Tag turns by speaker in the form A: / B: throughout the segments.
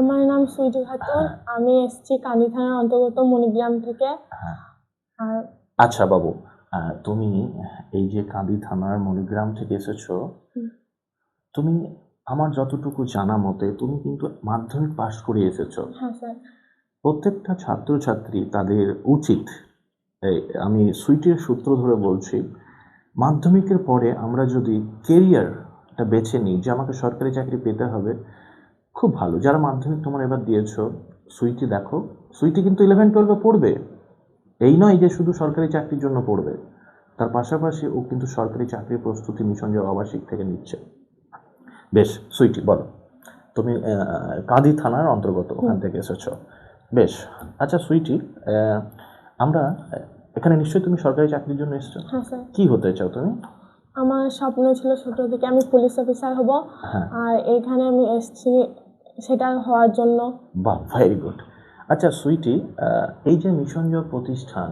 A: আমার নাম সুইটি খাতুন।
B: হ্যাঁ।
A: আমি এসেছি কান্দি থানার অন্তর্গত মণিগ্রাম থেকে।
B: হ্যাঁ।
A: আর
B: আচ্ছা বাবু, তুমি এই যে কাঁদি থানার মণিগ্রাম থেকে এসেছো, তুমি আমার যতটুকু জানা মতে তুমি কিন্তু মাধ্যমিক পাশ করে এসেছো।
A: হ্যাঁ স্যার।
B: প্রত্যেকটা ছাত্রছাত্রী তাদের উচিত, আমি সুইটের সূত্র ধরে বলছি, মাধ্যমিকের পরে আমরা যদি কেরিয়ারটা বেছে নিই যে আমাকে সরকারি চাকরি পেতে হবে, খুব ভালো। যারা মাধ্যমিক তোমার এবার দিয়েছো, সুইটি দেখো, সুইটি কিন্তু 11-12 পড়বে, এই নয় যে শুধু সরকারি চাকরির জন্য পড়বে, তার পাশাপাশি ও কিন্তু সরকারি চাকরির প্রস্তুতি মিশন যে আবাসিক থেকে নিচ্ছে। বেশ সুইটি, বলো, তুমি কাঁদি থানার অন্তর্গত, ওখান থেকে এসেছো। বেশ। আচ্ছা সুইটি, আমরা এখানে নিশ্চয়ই তুমি সরকারি চাকরির জন্য এসেছো।
A: হ্যাঁ স্যার।
B: কি হতে চাও তুমি?
A: আমার স্বপ্ন ছিল ছোট থেকে আমি পুলিশ অফিসার হব।
B: হ্যাঁ।
A: আর এখানে আমি এসেছি সেটা হওয়ার জন্য।
B: বাহ, ভেরি গুড। আচ্ছা সুইটি, এই যে মিশন জব প্রতিষ্ঠান,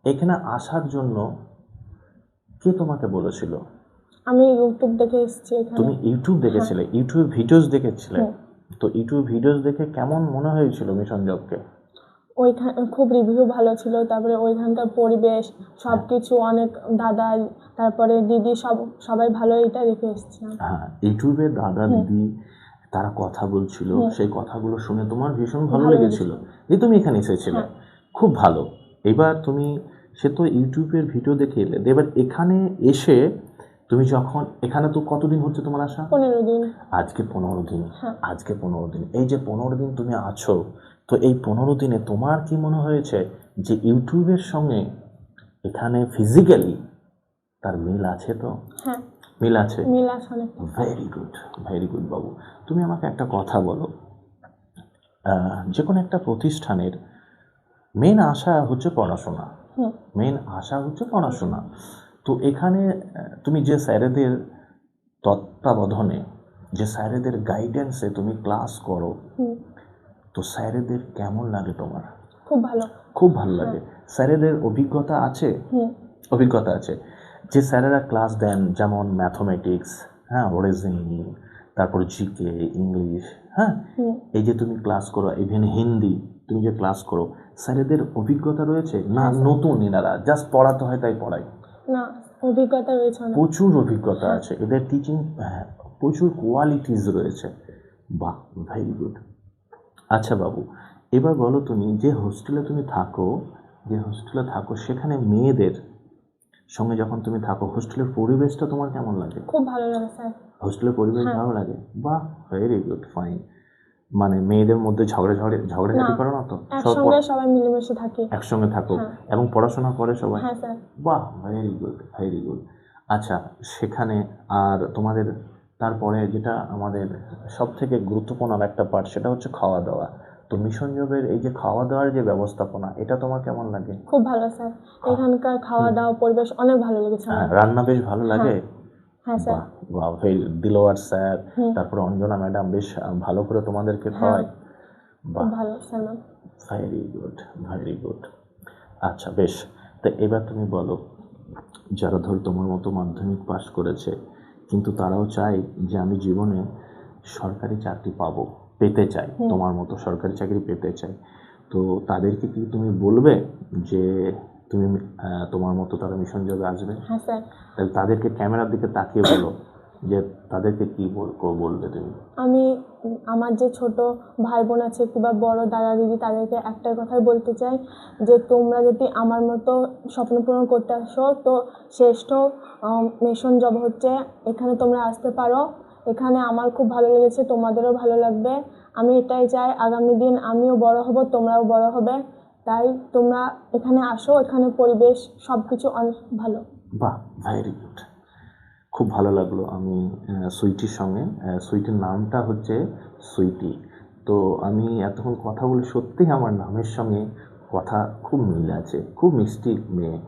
B: এখানে আসার জন্য কে তোমাকে বলেছিল?
A: আমি ইউটিউব দেখে এসেছি এখানে।
B: তুমি ইউটিউব দেখেছিলে? ইউটিউব ভিডিওস দেখেছিলে? তো ইউটিউব ভিডিওস দেখে কেমন মনে হয়েছিল মিশন জবকে?
A: ওইখানে খুব রিভিউ ভালো ছিল, তারপরে ওইখানকার পরিবেশ সব কিছু, অনেক দাদা তারপরে দিদি সবাই ভালো, এটা দেখে এসেছিলাম।
B: হ্যাঁ, ইউটিউবে দাদা দিদি তারা কথা বলছিল, সেই কথাগুলো শুনে তোমার ভীষণ ভালো লেগেছিল, যে তুমি এখানে এসেছিলে। খুব ভালো। এবার তুমি, সে তো ইউটিউবের ভিডিও দেখে এলে, এবার এখানে এসে তুমি যখন, এখানে তো কতদিন হচ্ছে তোমার আসা?
A: 15 দিন।
B: আজকে 15 দিন। আজকে 15 দিন, এই যে 15 দিন তুমি আছো, তো এই 15 দিনে তোমার কি মনে হয়েছে যে ইউটিউবের সঙ্গে এখানে ফিজিক্যালি তার মিল আছে? তো
A: হ্যাঁ,
B: মিল আছে।
A: মিল আছে অনেক।
B: ভেরি গুড, ভেরি গুড বাবু। তুমি আমাকে একটা কথা বলো, যে কোনো একটা প্রতিষ্ঠানের মেন আশা হচ্ছে পড়াশোনা, মেন আশা হচ্ছে পড়াশোনা। তো এখানে তুমি যে স্যারেদের তত্ত্বাবধানে, যে স্যারেদের গাইডেন্সে তুমি ক্লাস করো, তো স্যারেদের কেমন লাগে তোমার?
A: খুব ভালো।
B: খুব ভালো লাগে। স্যারেদের অভিজ্ঞতা আছে? অভিজ্ঞতা আছে। যে স্যারেরা ক্লাস দেন, যেমন ম্যাথমেটিক্স, হ্যাঁ, রিজনিং, তারপর জিকে, ইংলিশ, হ্যাঁ, এই যে তুমি ক্লাস করো, ইভেন হিন্দি তুমি যে ক্লাস করো, স্যারেদের অভিজ্ঞতা রয়েছে না? নতুন এনারা জাস্ট পড়াতে হয় তাই পড়ায়?
A: না, অভিজ্ঞতা রয়েছে অনেক।
B: প্রচুর অভিজ্ঞতা আছে এদের, টিচিং প্রচুর কোয়ালিটিস রয়েছে। বাহ, ভেরি গুড। আচ্ছা বাবু, এবার বলো, তুমি যে হোস্টেলে তুমি থাকো, যে হোস্টেলে থাকো সেখানে মেয়েদের সঙ্গে যখন তুমি থাকো, হোস্টেলের পরিবেশটা তোমার কেমন লাগে?
A: খুব ভালো লাগে স্যার।
B: হোস্টেলের পরিবেশ ভালো লাগে? বাহ, ভেরি গুড, ফাইন। মানে মেয়েদের মধ্যে ঝগড়াঝাটি করো না তো?
A: একসঙ্গে সবাই মিলেমিশে থাকি।
B: একসঙ্গে থাকো এবং পড়াশোনা করে সবাই?
A: হ্যাঁ স্যার।
B: বাহ, ভেরি গুড, ভেরি গুড। আচ্ছা, সেখানে আর তোমাদের তারপরে যেটা আমাদের সব থেকে গুরুত্বপূর্ণ একটা পার্ট, সেটা হচ্ছে খাওয়া দাওয়া। তো মিশন জবের এই যে খাওয়া দাওয়ার যে ব্যবস্থাপনা, এটা তোমার কেমন লাগে?
A: খুব ভালো স্যার, এখানকার খাওয়া দাওয়া পরিবেশ অনেক ভালো লেগেছে আমার।
B: রান্না বেশ ভালো লাগে?
A: হ্যাঁ স্যার।
B: বাহ, দিলোয়ার স্যার, তারপরে অঞ্জনা ম্যাডাম বেশ ভালো করে তোমাদেরকে খাওয়ায়?
A: খুব ভালো sir.
B: Very good, very good. আচ্ছা বেশ। তো এবার তুমি বলো, যারা ধর তোমার মতো মাধ্যমিক পাশ করেছে, কিন্তু তারাও চায় যে আমি জীবনে সরকারি চাকরি পেতে চাই, তোমার মতো সরকারি চাকরি পেতে চাই, তো তাদেরকে কি তুমি বলবে যে তুমি তোমার মতো তারা মিশন জবে আসবে?
A: হ্যাঁ স্যার।
B: তাহলে তাদেরকে ক্যামেরার দিকে তাকিয়ে বলো যে তাদেরকে কি বলবে তুমি?
A: আমি আমার যে ছোট ভাই বোন আছে কিংবা বড় দাদা দিদি, তাদেরকে একটাই কথাই বলতে চাই যে তোমরা যদি আমার মতো স্বপ্ন পূরণ করতে আসো, তো শ্রেষ্ঠ মিশন জব হচ্ছে, এখানে তোমরা আসতে পারো। এখানে আমার খুব ভালো লেগেছে, তোমাদেরও ভালো লাগবে। আমি এটাই চাই আগামী দিন আমিও বড় হব, তোমরাও বড় হবে। তাই তোমরা এখানে আসো, এখানে পরিবেশ সব কিছু অনেক ভালো।
B: বাহ, ভেরি গুড। খুব ভালো লাগলো আমি সুইটির সঙ্গে, সুইটির নামটা হচ্ছে সুইটি। তো আমি এতক্ষণ কথা বলে সত্যিই আমার নামের সঙ্গে কথা খুব মিল আছে, খুব মিষ্টি মেয়ে।